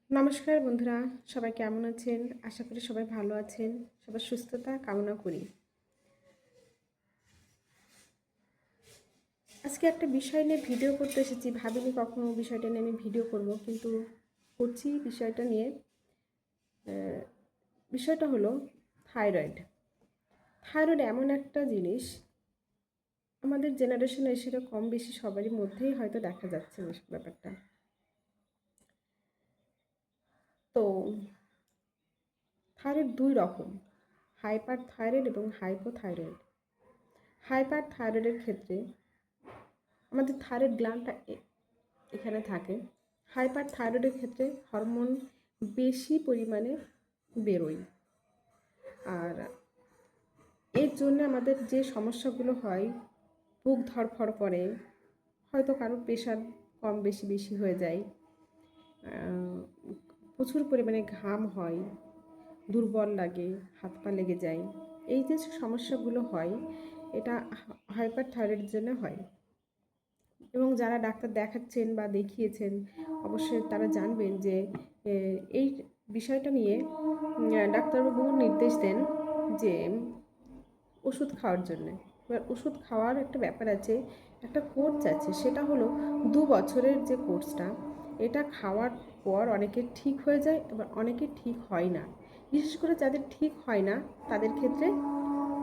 নমস্কার বন্ধুরা, সবাই কেমন আছেন? আশা করি সবাই ভালো আছেন। সবার সুস্থতা কামনা করি। আজকে একটা বিষয় নিয়ে ভিডিও করতে এসেছি। ভাবিনি কখনো বিষয়টা নিয়ে আমি ভিডিও করব, কিন্তু করছি বিষয়টা নিয়ে। বিষয়টা হলো থাইরয়েড। থাইরয়েড এমন একটা জিনিস, আমাদের জেনারেশনে সেটা কম বেশি সবারই মধ্যেই হয়তো দেখা যাচ্ছে ব্যাপারটা। তো থাইরয়েড দুই রকম, হাইপার থাইরয়েড এবং হাইপোথাইরয়েড। হাইপার থাইরয়েডের ক্ষেত্রে আমাদের থাইরয়েড গ্ল্যান্ডটা এখানে থাকে। হাইপার থাইরয়েডের ক্ষেত্রে হরমোন বেশি পরিমাণে বেরোয়, আর এর জন্য আমাদের যে সমস্যাগুলো হয়, বুক ধড়ফড় করে, হয়তো কারোর প্রেশার কম বেশি বেশি হয়ে যায়, প্রচুর পরিমাণে ঘাম হয়, দুর্বল লাগে, হাত পা লেগে যায়। এই যে সমস্যাগুলো হয়, এটা হাইপার থাইরয়েডের জন্য হয়। এবং যারা ডাক্তার দেখাচ্ছেন বা দেখিয়েছেন, অবশ্যই তারা জানবেন যে এই বিষয়টা নিয়ে ডাক্তারবাবু নির্দেশ দেন যে ওষুধ খাওয়ার জন্যে। এবার ওষুধ খাওয়ার একটা ব্যাপার আছে, একটা কোর্স আছে, সেটা হলো 2 বছরের যে কোর্সটা, এটা খাওয়ার পর অনেকের ঠিক হয়ে যায়, এবার অনেকের ঠিক হয় না। বিশেষ করে যাদের ঠিক হয় না তাদের ক্ষেত্রে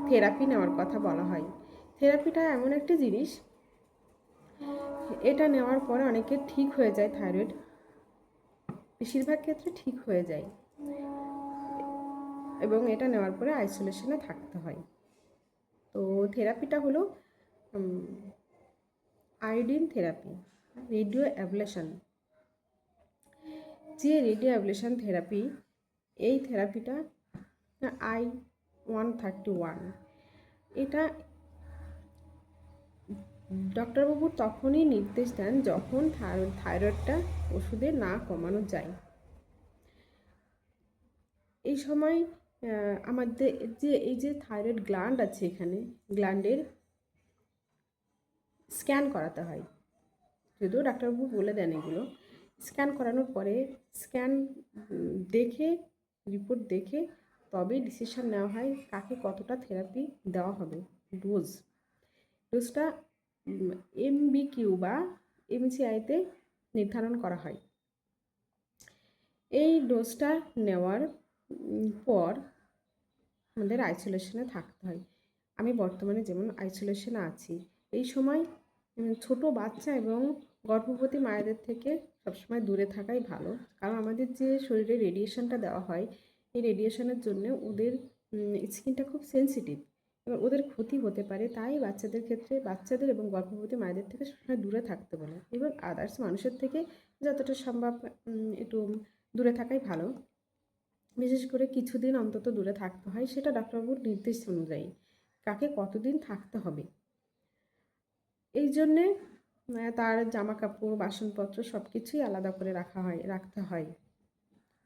থেরাপি নেওয়ার কথা বলা হয়। থেরাপিটা এমন একটা জিনিস, এটা নেওয়ার পরে অনেকের ঠিক হয়ে যায়। থাইরয়েড বেশিরভাগ ক্ষেত্রে ঠিক হয়ে যায়, এবং এটা নেওয়ার পরে আইসোলেশনে থাকতে হয়। তো থেরাপিটা হলো আয়োডিন থেরাপি, রেডিও অ্যাবলেশন। যে রেডিও অ্যাবলেশন থেরাপি, এই থেরাপিটা I-131, এটা ডক্টরবাবু তখনই নির্দেশ দেন যখন থাইরয়েডটা ওষুধে না কমানো যায়। এই সময় আমাদের এই যে থাইরয়েড গ্ল্যান্ড আছে, এখানে গ্ল্যান্ডের স্ক্যান করাতে হয়। যদিও ডাক্তারবাবু বলে দেন এগুলো, স্ক্যান করানোর পরে স্ক্যান দেখে, রিপোর্ট দেখে তবেই ডিসিশন নেওয়া হয় কাকে কতটা থেরাপি দেওয়া হবে। ডোজটা MBQ বা MCIতে নির্ধারণ করা হয়। এই ডোজটা নেওয়ার পর আমাদের আইসোলেশনে থাকতে হয়। আমি বর্তমানে যেমন আইসোলেশনে আছি, এই সময় ছোট বাচ্চা এবং গর্ভবতী মায়েদের থেকে সবসময় দূরে থাকাই ভালো। কারণ আমাদের যে শরীরে রেডিয়েশনটা দেওয়া হয়, এই রেডিয়েশনের জন্য ওদের স্কিনটা খুব সেন্সিটিভ, এবার ওদের ক্ষতি হতে পারে। তাই বাচ্চাদের ক্ষেত্রে, বাচ্চাদের এবং গর্ভবতী মায়েদের থেকে সবসময় দূরে থাকতে বলে, এবং আদার্স মানুষের থেকে যতটা সম্ভব একটু দূরে থাকাই ভালো। বিশেষ করে কিছুদিন অন্তত দূরে থাকতে হয়, সেটা ডাক্তারবাবুর নির্দেশ অনুযায়ী কাকে কতদিন থাকতে হবে। এই জন্যে তার জামা কাপড়, বাসনপত্র সব কিছুই আলাদা করে রাখতে হয়।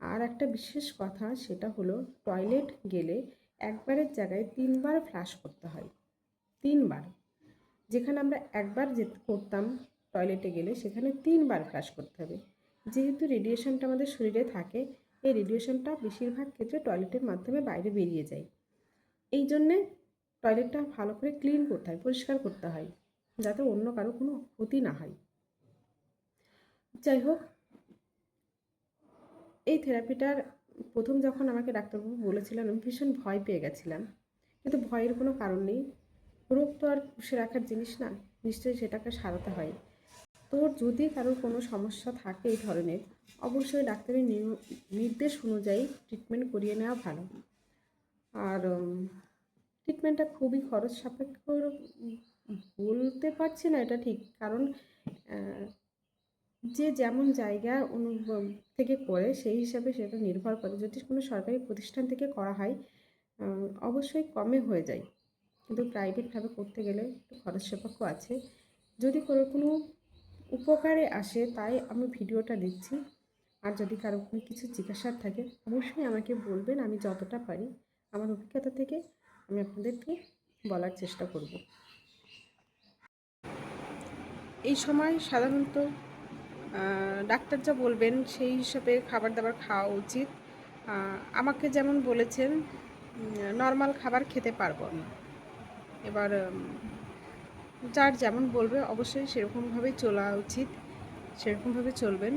আর একটা বিশেষ কথা, সেটা হলো টয়লেট গেলে একবারের জায়গায় 3বার ফ্লাশ করতে হয়। 3বার। যেখানে আমরা একবার করতাম টয়লেটে গেলে, সেখানে 3বার ফ্লাশ করতে হবে। যেহেতু রেডিয়েশনটা আমাদের শরীরে থাকে, এই রেডিয়েশনটা বেশিরভাগ ক্ষেত্রে টয়লেটের মাধ্যমে বাইরে বেরিয়ে যায়। এই জন্যে টয়লেটটা ভালো করে ক্লিন করতে হয়, পরিষ্কার করতে হয়, যাতে অন্য কারো কোনো ক্ষতি না হয়। যাই হোক, এই থেরাপিটার প্রথম যখন আমাকে ডাক্তারবাবু বলেছিলেন, আমি ভীষণ ভয় পেয়ে গেছিলাম। কিন্তু ভয়ের কোনো কারণ নেই। রোগ তো আর পুষে রাখার জিনিস না, নিশ্চয়ই সেটাকে সারাতে হয়। তো যদি কারোর কোনো সমস্যা থাকে এই ধরনের, অবশ্যই ডাক্তারের নির্দেশ অনুযায়ী ট্রিটমেন্ট করিয়ে নেওয়া ভালো। আর ট্রিটমেন্টটা খুবই খরচ সাপেক্ষ বলতে পারছি না এটা ঠিক, কারণ যে যেমন জায়গা থেকে করে সেই হিসাবে সেটা নির্ভর করে। যদি কোনো সরকারি প্রতিষ্ঠান থেকে করা হয়, অবশ্যই কমে হয়ে যায়, কিন্তু প্রাইভেটভাবে করতে গেলে একটু খরচ সাপেক্ষ আছে। যদি কোনো উপকারে আসে তাই আমি ভিডিওটা দিচ্ছি। আর যদি কারো কোনো কিছু জিজ্ঞাসার থাকে, অবশ্যই আমাকে বলবেন। আমি যতটা পারি আমার অভিজ্ঞতা থেকে আমি আপনাদেরকে বলার চেষ্টা করব। এই সময় সাধারণত ডাক্তার যা বলবেন সেই হিসাবে খাবার দাবার খাওয়া উচিত। আমাকে যেমন বলেছেন নর্মাল খাবার খেতে পারবো আমি। এবার যার যেমন বলবে অবশ্যই সেরকমভাবেই চলা উচিত, সেরকমভাবে চলবেন।